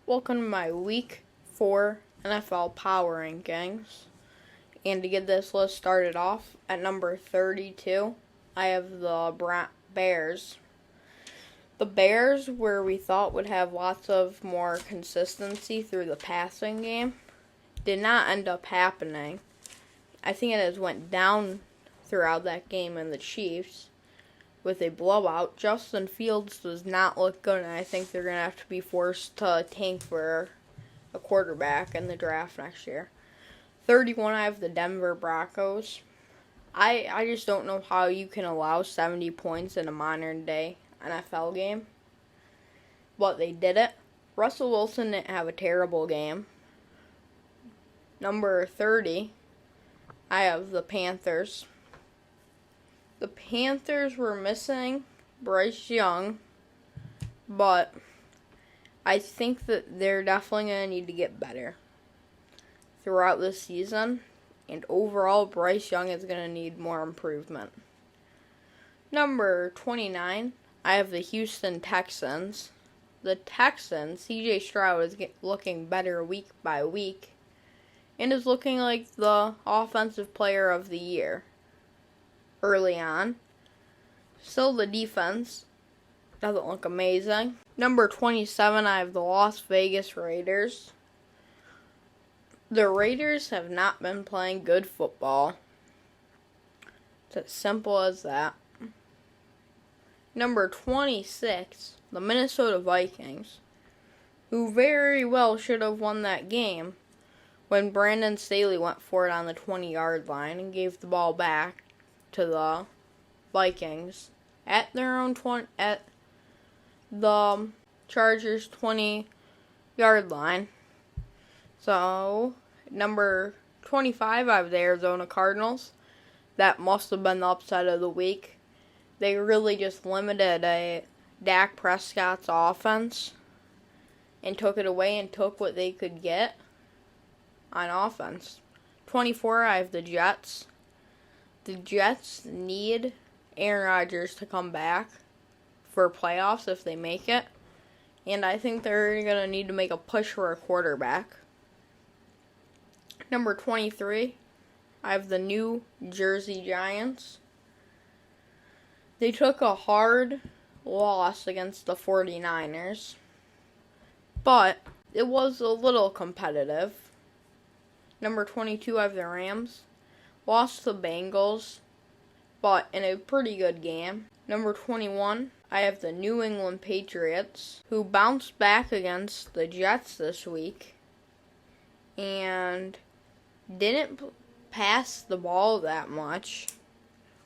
Welcome to my Week 4 NFL Power Rankings. And to get this list started off, at number 32, I have the Bears. The Bears, where we thought would have lots of more consistency through the passing game, did not end up happening. I think it has went down throughout that game in the Chiefs with a blowout. Justin Fields does not look good, and I think they're going to have to be forced to tank for a quarterback in the draft next year. 31, I have the Denver Broncos. I just don't know how you can allow 70 points in a modern-day NFL game, but they did it. Russell Wilson didn't have a terrible game. Number 30, I have the Panthers. The Panthers were missing Bryce Young, but I think that they're definitely going to need to get better throughout the season, and overall Bryce Young is going to need more improvement. Number 29, I have the Houston Texans. The Texans, C.J. Stroud is looking better week by week and is looking like the offensive player of the year early on. Still, the defense doesn't look amazing. Number 27, I have the Las Vegas Raiders. The Raiders have not been playing good football. It's as simple as that. Number 26, the Minnesota Vikings, who very well should have won that game when Brandon Staley went for it on the 20-yard line and gave the ball back to the Vikings at their own at the Chargers 20-yard line. So, number 25, I have the Arizona Cardinals. That must have been the upset of the week. They really just limited Dak Prescott's offense and took it away and took what they could get on offense. 24, I have the Jets. The Jets need Aaron Rodgers to come back for playoffs if they make it. And I think they're going to need to make a push for a quarterback. Number 23, I have the New Jersey Giants. They took a hard loss against the 49ers, but it was a little competitive. Number 22, I have the Rams. Lost to the Bengals, but in a pretty good game. Number 21, I have the New England Patriots, who bounced back against the Jets this week and didn't pass the ball that much,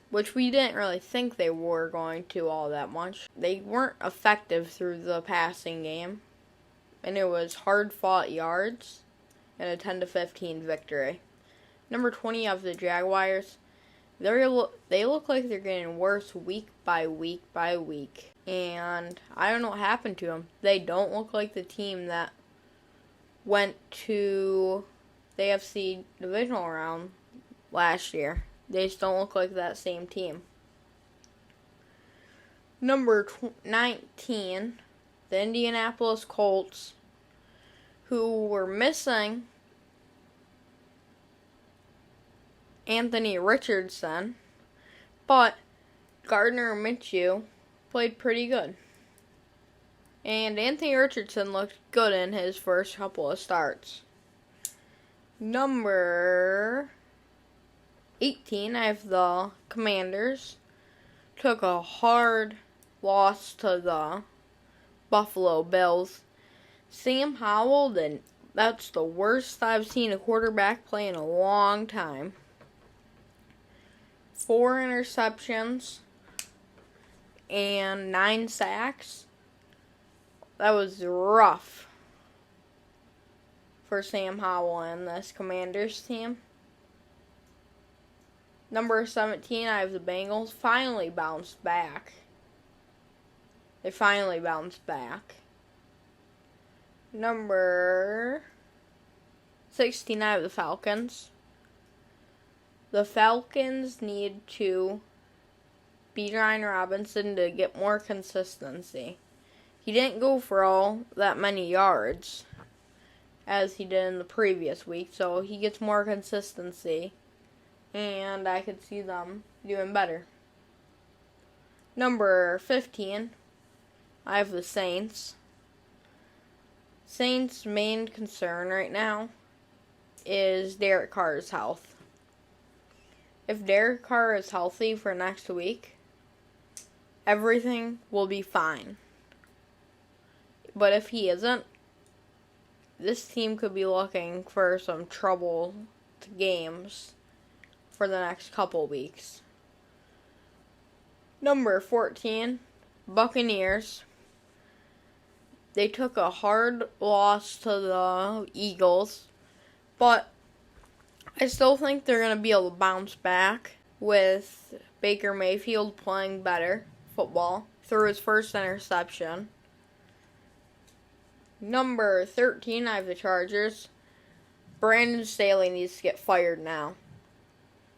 which we didn't really think they were going to all that much. They weren't effective through the passing game, and it was hard-fought yards and a 10-15 victory. Number 20 of the Jaguars. They look like they're getting worse week by week by week. And I don't know what happened to them. They don't look like the team that went to the AFC divisional round last year. They just don't look like that same team. Number 19, the Indianapolis Colts, who were missing Anthony Richardson, but Gardner Minshew played pretty good. And Anthony Richardson looked good in his first couple of starts. Number 18, I have the Commanders. Took a hard loss to the Buffalo Bills. Sam Howell, that's the worst I've seen a quarterback play in a long time. 4 interceptions and 9 sacks. That was rough for Sam Howell and this Commanders team. Number 17, I have the Bengals. Finally bounced back. They finally bounced back. Number 16, I have the Falcons. The Falcons need to beat Ryan Robinson to get more consistency. He didn't go for all that many yards, as he did in the previous week, so he gets more consistency, and I could see them doing better. Number 15, I have the Saints. Saints' main concern right now is Derek Carr's health. If Derek Carr is healthy for next week, everything will be fine. But if he isn't, this team could be looking for some trouble games for the next couple weeks. Number 14, Buccaneers. They took a hard loss to the Eagles, but I still think they're going to be able to bounce back with Baker Mayfield playing better football through his first interception. Number 13, I have the Chargers. Brandon Staley needs to get fired now.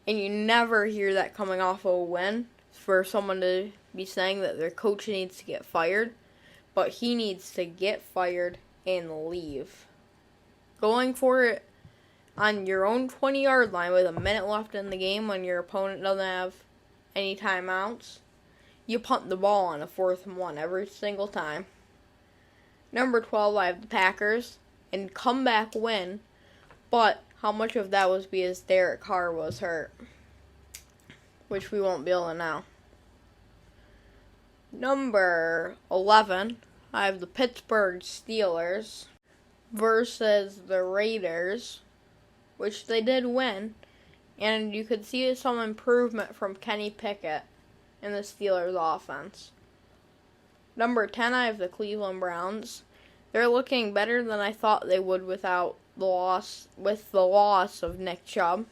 And you never hear that coming off of a win for someone to be saying that their coach needs to get fired. But he needs to get fired and leave. Going for it on your own 20-yard line with a minute left in the game when your opponent doesn't have any timeouts, you punt the ball on a 4th and 1 every single time. Number 12, I have the Packers, and comeback win, but how much of that was because Derek Carr was hurt, which we won't be able to know. Number 11, I have the Pittsburgh Steelers versus the Raiders, which they did win, and you could see some improvement from Kenny Pickett in the Steelers offense. Number 10, I have the Cleveland Browns. They're looking better than I thought they would with the loss of Nick Chubb.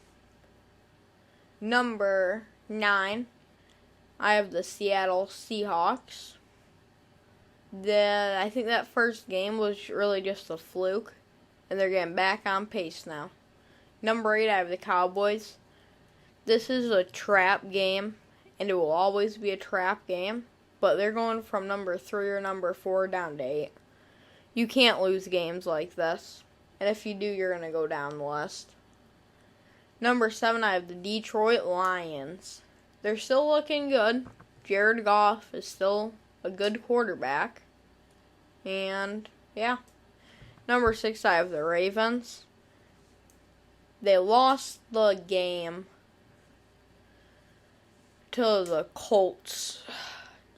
Number 9, I have the Seattle Seahawks. I think that first game was really just a fluke, and they're getting back on pace now. Number 8, I have the Cowboys. This is a trap game, and it will always be a trap game, but they're going from number 3 or number 4 down to 8. You can't lose games like this, and if you do, you're going to go down the list. Number 7, I have the Detroit Lions. They're still looking good. Jared Goff is still a good quarterback. And, yeah. Number 6, I have the Ravens. They lost the game to the Colts.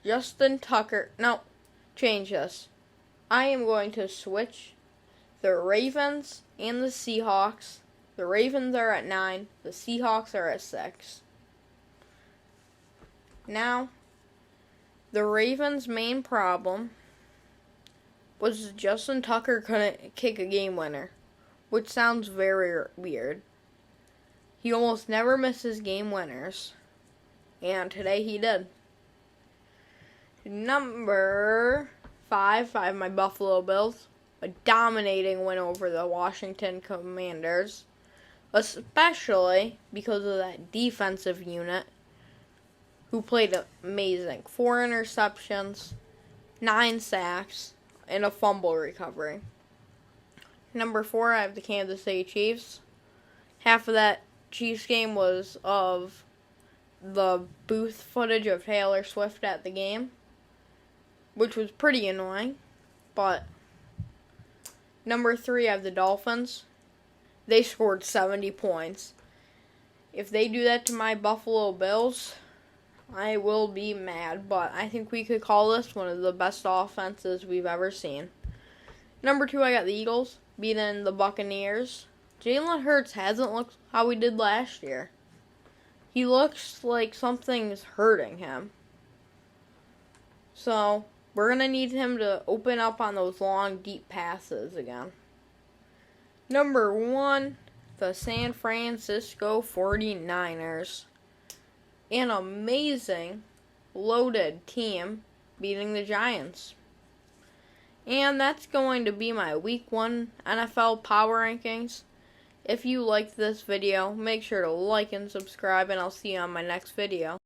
Justin Tucker. No, change this. I am going to switch the Ravens and the Seahawks. The Ravens are at 9. The Seahawks are at 6. Now, the Ravens' main problem was Justin Tucker couldn't kick a game winner, which sounds very weird. He almost never misses game winners, and today he did. Number 5, I have my Buffalo Bills. A dominating win over the Washington Commanders, especially because of that defensive unit who played amazing. 4 interceptions, 9 sacks, and a fumble recovery. Number 4, I have the Kansas City Chiefs. Half of that Chiefs game was of the booth footage of Taylor Swift at the game, which was pretty annoying. But number 3, I have the Dolphins. They scored 70 points. If they do that to my Buffalo Bills, I will be mad, but I think we could call this one of the best offenses we've ever seen. Number 2, I got the Eagles, beating the Buccaneers. Jalen Hurts hasn't looked how he did last year. He looks like something's hurting him. So, we're going to need him to open up on those long, deep passes again. Number 1, the San Francisco 49ers. An amazing, loaded team beating the Giants. And that's going to be my Week 1 NFL Power Rankings. If you liked this video, make sure to like and subscribe, and I'll see you on my next video.